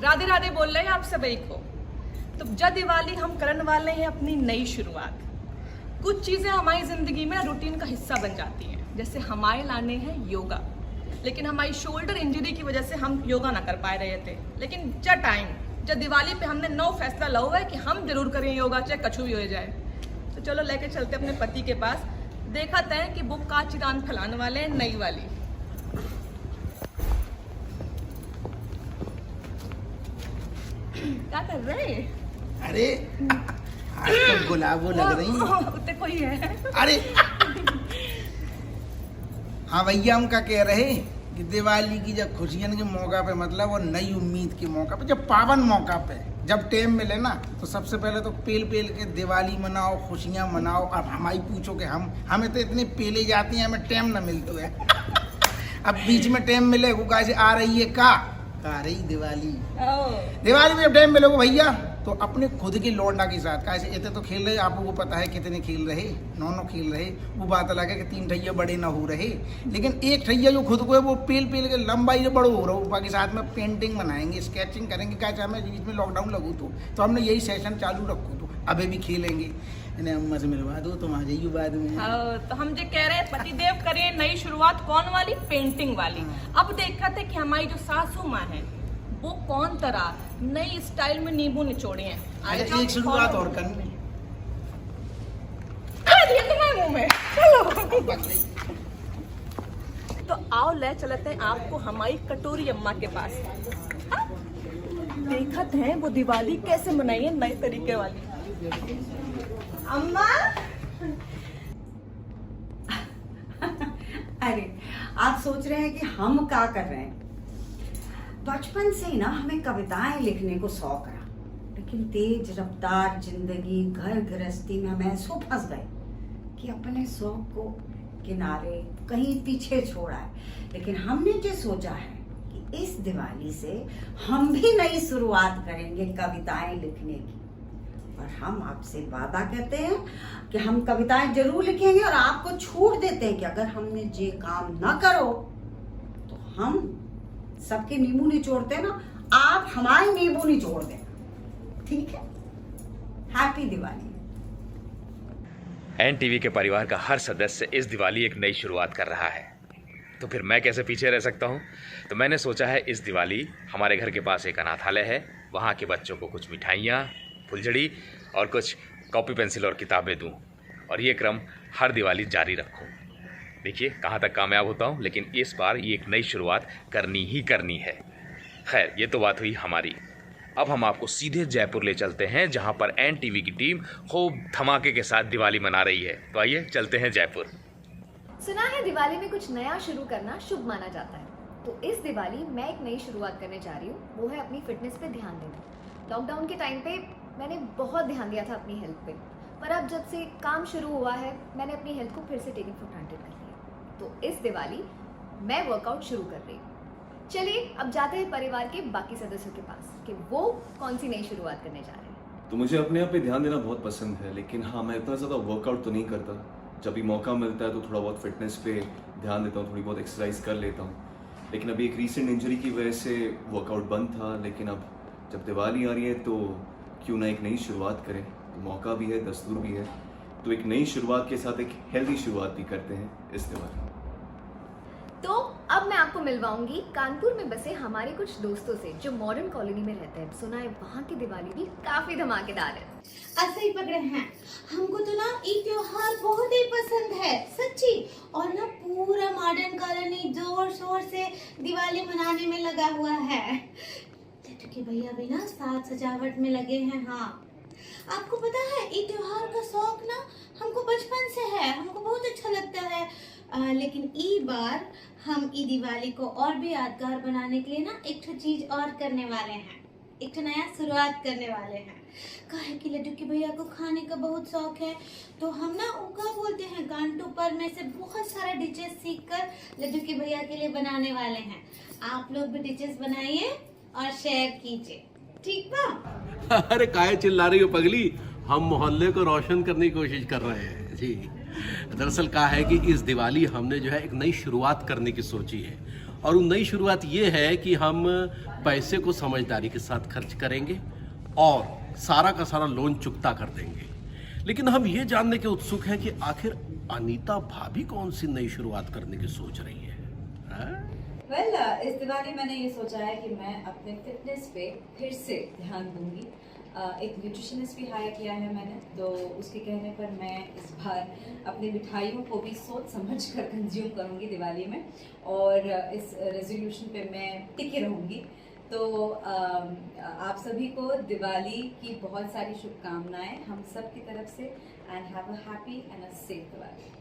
राधे राधे बोल रहे हैं आप सभी को। तो जब दिवाली हम करने वाले हैं अपनी नई शुरुआत। कुछ चीज़ें हमारी ज़िंदगी में रूटीन का हिस्सा बन जाती हैं, जैसे हमारे लाने हैं योगा। लेकिन हमारी शोल्डर इंजरी की वजह से हम योगा ना कर पा रहे थे। लेकिन जब दिवाली पे हमने नौ फैसला ला हुआ है कि हम जरूर करें योगा, चाहे कछु भी हो जाए। तो चलो लेके चलते अपने पति के पास, देखते हैं कि वो का चिरान फैलाने वाले हैं नई वाली। क्या कर रहे हैं? अरे आज तो गुलाबो लग रही उतने कोई है। अरे हाँ भैया, हम क्या कह रहे कि दिवाली की जब खुशियन के मौका पे, मतलब और नई उम्मीद के मौका पे, जब पावन मौका पे जब टाइम मिले ना, तो सबसे पहले तो पेल के दिवाली मनाओ, खुशियाँ मनाओ। अब हमारी पूछो कि हमें तो इतने पेले जाती हैं, हमें टाइम ना मिलता है। अब बीच में टाइम मिले वो कैसे आ रही है का रही दिवाली में जब टाइम मिलोगे भैया, तो अपने खुद के लौंडा के साथ कैसे इतने तो खेल रहे, आपको पता है कितने खेल रहे, नौ खेल रहे। वो बात अलग है कि 3 ठैया बड़े ना हो रहे, लेकिन एक ठैया जो खुद को है वो पेल के लंबाई से बड़ो हो रहा हो। बाकी साथ में पेंटिंग बनाएंगे, स्केचिंग करेंगे। क्या हमें बीच में लॉकडाउन लगू तो हमने यही सेशन चालू रखू, तो अभी भी खेलेंगे। इन्हें अम्मा से मिलवा दो, तुम आ जाइए बाद में। तो हम जो कह रहे हैं पतिदेव करें नई शुरुआत, कौन वाली? पेंटिंग वाली। अब देखा थे कि हमारी जो सासू माँ है वो कौन तरह नई स्टाइल में नींबू निचोड़े हैं। एक शुरुआत और करनी मुंह में। चलो तो आओ ले चलते हैं आपको हमारी कटोरी अम्मा के पास। देखते हैं वो दिवाली कैसे मनाई है नए तरीके वाली। अम्मा अरे आप सोच रहे हैं कि हम क्या कर रहे हैं? बचपन से ही ना हमें कविताएं लिखने को शौक रहा, लेकिन तेज रफ्तार जिंदगी, घर गृहस्थी में हम ऐसो फंस गए कि अपने शौक को किनारे कहीं पीछे छोड़ा है। लेकिन हमने जो सोचा है कि इस दिवाली से हम भी नई शुरुआत करेंगे कविताएं लिखने की। और हम आपसे वादा करते हैं कि हम कविताएं जरूर लिखेंगे, और आपको छूट देते हैं कि अगर हमने ये काम ना करो तो हम सबके नींबू निचोड़ते ना, आप हमारे नींबू निचोड़ देना, ठीक है? हैप्पी दिवाली। NTV के परिवार का हर सदस्य इस दिवाली एक नई शुरुआत कर रहा है, तो फिर मैं कैसे पीछे रह सकता हूँ। तो मैंने सोचा है इस दिवाली हमारे घर के पास एक अनाथालय है, वहाँ के बच्चों को कुछ मिठाइयाँ, फुलझड़ी और कुछ कॉपी पेंसिल और किताबें दूँ, और ये क्रम हर दिवाली जारी रखूँ। देखिए कहाँ तक कामयाब होता हूँ, लेकिन इस बार ये एक नई शुरुआत करनी ही करनी है। खैर ये तो बात हुई हमारी। अब हम आपको सीधे जयपुर ले चलते हैं, जहाँ पर NTV की टीम खूब धमाके के साथ दिवाली मना रही है। तो आइए चलते हैं जयपुर। सुना है दिवाली में कुछ नया शुरू करना शुभ माना जाता है, तो इस दिवाली मैं एक नई शुरुआत करने जा रही हूँ, वो है अपनी फिटनेस पे ध्यान देना। लॉकडाउन के टाइम पे मैंने बहुत ध्यान दिया था अपनी हेल्थ पे, पर अब जब से काम शुरू हुआ है मैंने अपनी हेल्थ को फिर से टेकिंग फॉर ग्रांटेड कर लिया। तो इस दिवाली मैं वर्कआउट शुरू कर रही हूँ। चलिए अब जाते हैं परिवार के बाकी सदस्यों के पास कि वो कौन सी नई शुरुआत करने जा रहे हैं। तो मुझे अपने आप पे ध्यान देना बहुत पसंद है, लेकिन हाँ मैं इतना ज़्यादा वर्कआउट तो नहीं करता। जब भी मौका मिलता है तो थोड़ा बहुत फिटनेस पे ध्यान देता हूँ, थोड़ी बहुत एक्सरसाइज कर लेता हूँ। लेकिन अभी एक रीसेंट इंजरी की वजह से वर्कआउट बंद था, लेकिन अब जब दिवाली आ रही है तो क्यों ना एक नई शुरुआत करें। तो मौका भी है, दस्तूर भी है, तो एक नई शुरुआत के साथ एक हेल्दी शुरुआत भी करते हैं इस दिवाली। तो अब मैं आपको मिलवाऊंगी कानपुर में बसे हमारे कुछ दोस्तों से जो मॉडर्न कॉलोनी में रहते हैं। सुना है वहाँ की दिवाली भी काफी धमाकेदार है। ऐसे ही पकड़े हैं। हमको तो ना ये त्योहार बहुत ही पसंद है सच्ची। और ना पूरा मॉडर्न कॉलोनी जोर शोर से दिवाली मनाने में लगा हुआ है। के भैया भी ना साज सजावट में लगे हैं। हाँ आपको पता है ये त्योहार का शौक ना हमको बचपन से है, हमको बहुत अच्छा लगता है। लेकिन ई बार हम ई दिवाली को और भी यादगार बनाने के लिए ना एक चीज और करने वाले हैं, एक नया शुरुआत करने वाले हैं। काहे कि लड्डू के भैया को खाने का बहुत शौक है, तो हम ना उनका बोलते हैं गांटू पर में से बहुत सारा डिशेस सीख कर लड्डू के भैया के लिए बनाने वाले हैं। आप लोग भी डिशेस बनाइए और शेयर कीजिए, ठीक बा? अरे काहे चिल्ला रही हो पगली, हम मोहल्ले को रोशन करने की कोशिश कर रहे हैं जी। दरअसल कहा है कि इस दिवाली हमने जो है एक नई शुरुआत करने की सोची है, और वो नई शुरुआत ये है कि हम पैसे को समझदारी के साथ खर्च करेंगे और सारा का सारा लोन चुकता कर देंगे। लेकिन हम ये जानने के उत्सुक हैं कि आखिर अनीता भाभी कौन सी नई शुरुआत करने की सोच रही है, हाँ? वेल इस दिवाली मैंने ये सोचा है कि मैं अपने फिटनेस पे फिर से ध्यान दूंगी। एक न्यूट्रिशनिस्ट भी हायर किया है मैंने, तो उसके कहने पर मैं इस बार अपनी मिठाइयों को भी सोच समझ कर कंज्यूम करूंगी दिवाली में, और इस रेजोल्यूशन पे मैं टिकी रहूंगी। तो आप सभी को दिवाली की बहुत सारी शुभकामनाएं हम सब की तरफ से, and have a happy and a safe Diwali.